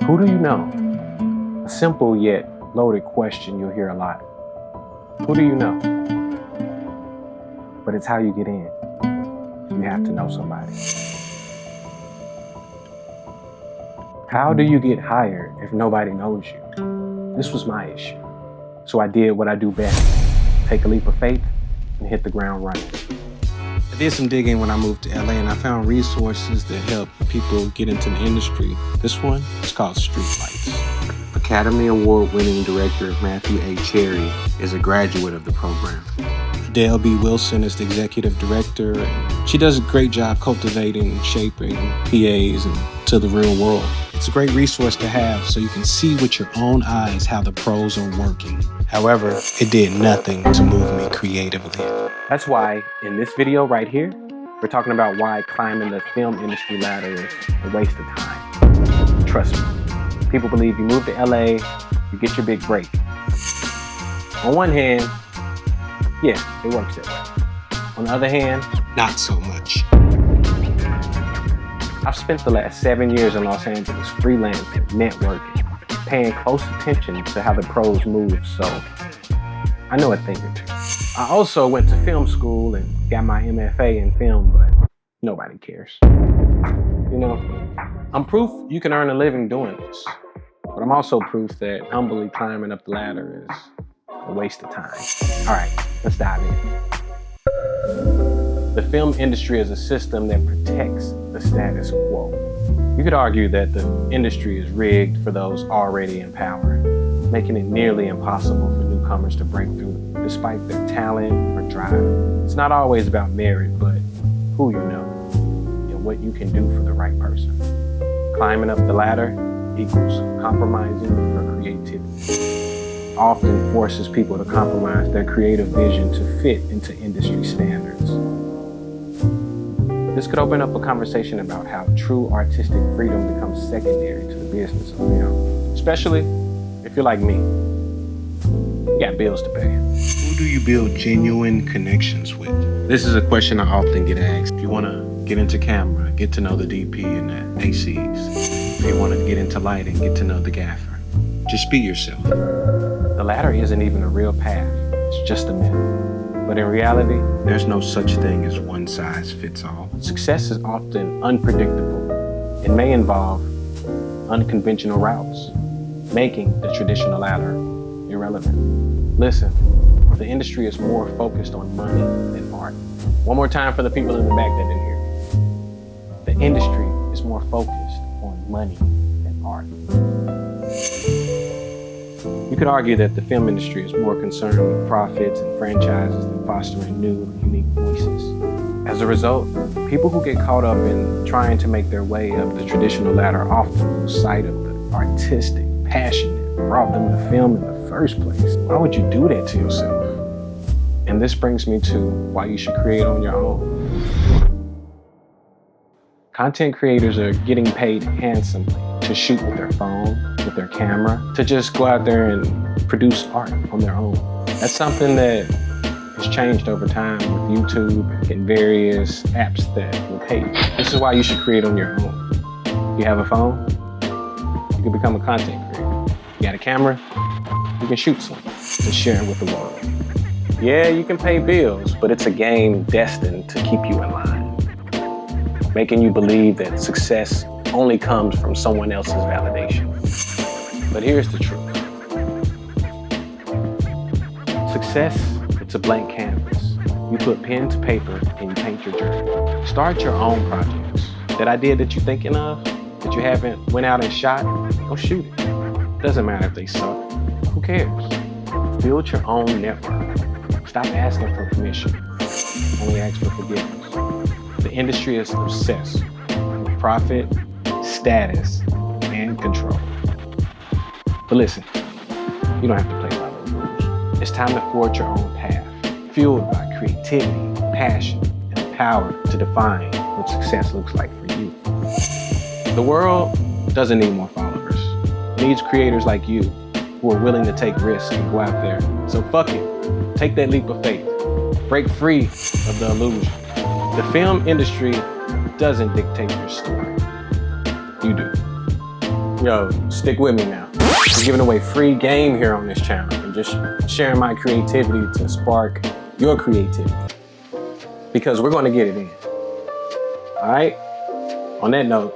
Who do you know? A simple yet loaded question you'll hear a lot. Who do you know? But it's how you get in. You have to know somebody. How do you get hired if nobody knows you? This was my issue. So I did what I do best. Take a leap of faith and hit the ground running. I did some digging when I moved to LA and I found resources that help people get into the industry. This one is called Streetlights. Academy Award-winning director Matthew A. Cherry is a graduate of the program. Dale B. Wilson is the executive director, and she does a great job cultivating and shaping PAs into the real world. It's a great resource to have so you can see with your own eyes how the pros are working. However, it did nothing to move me creatively. That's why in this video right here, we're talking about why climbing the film industry ladder is a waste of time. Trust me, people believe you move to LA, you get your big break. On one hand, yeah, it works that way. On the other hand, Not so much. I've spent the last 7 years in Los Angeles freelancing, networking, paying close attention to how the pros move, so I know a thing or two. I also went to film school and got my MFA in film, but nobody cares. You know, I'm proof you can earn a living doing this, but I'm also proof that humbly climbing up the ladder is a waste of time. All right, let's dive in. The film industry is a system that protects the status quo. You could argue that the industry is rigged for those already in power, making it nearly impossible for newcomers to break through despite their talent or drive. It's not always about merit, but who you know and what you can do for the right person. Climbing up the ladder equals compromising for creativity. Often forces people to compromise their creative vision to fit into industry standards. This could open up a conversation about how true artistic freedom becomes secondary to the business of film, especially if you're like me. You got bills to pay. Who do you build genuine connections with? This is a question I often get asked. If you want to get into camera, get to know the DP and the ACs. If you want to get into lighting, get to know the gaffer. Just be yourself. The ladder isn't even a real path. It's just a myth. But in reality, There's no such thing as one size fits all. success is often unpredictable. It may involve unconventional routes, making the traditional ladder irrelevant. Listen, the industry is more focused on money than art. One more time for the people in the back that didn't hear me. The industry is more focused on money than art. You could argue that the film industry is more concerned with profits and franchises than fostering new, unique voices. As a result, people who get caught up in trying to make their way up the traditional ladder often lose sight of the artistic passion that brought them to film in the first place. Why would you do that to yourself? And this brings me to why you should create on your own. Content creators are getting paid handsomely to shoot with their phone, with their camera, to just go out there and produce art on their own. That's something that has changed over time with YouTube and various apps that will pay you. This is why you should create on your own. You have a phone, you can become a content creator. You got a camera, you can shoot some and share it with the world. Yeah, you can pay bills, but it's a game destined to keep you in line, making you believe that success only comes from someone else's validation. But here's the truth. Success, it's a blank canvas. You put pen to paper and you paint your journey. Start your own projects. That idea that you're thinking of, that you haven't went out and shot, go shoot it. Doesn't matter if they suck. Who cares? Build your own network. Stop asking for permission. Only ask for forgiveness. The industry is obsessed with profit, status, and control. But listen, you don't have to play by those rules. It's time to forge your own path, fueled by creativity, passion, and the power to define what success looks like for you. The world doesn't need more followers. It needs creators like you who are willing to take risks and go out there. So fuck it. Take that leap of faith. Break free of the illusion. The film industry doesn't dictate your story. You do. Yo, stick with me now. We're giving away free game here on this channel and just sharing my creativity to spark your creativity. Because we're going to get it in. All right? On that note,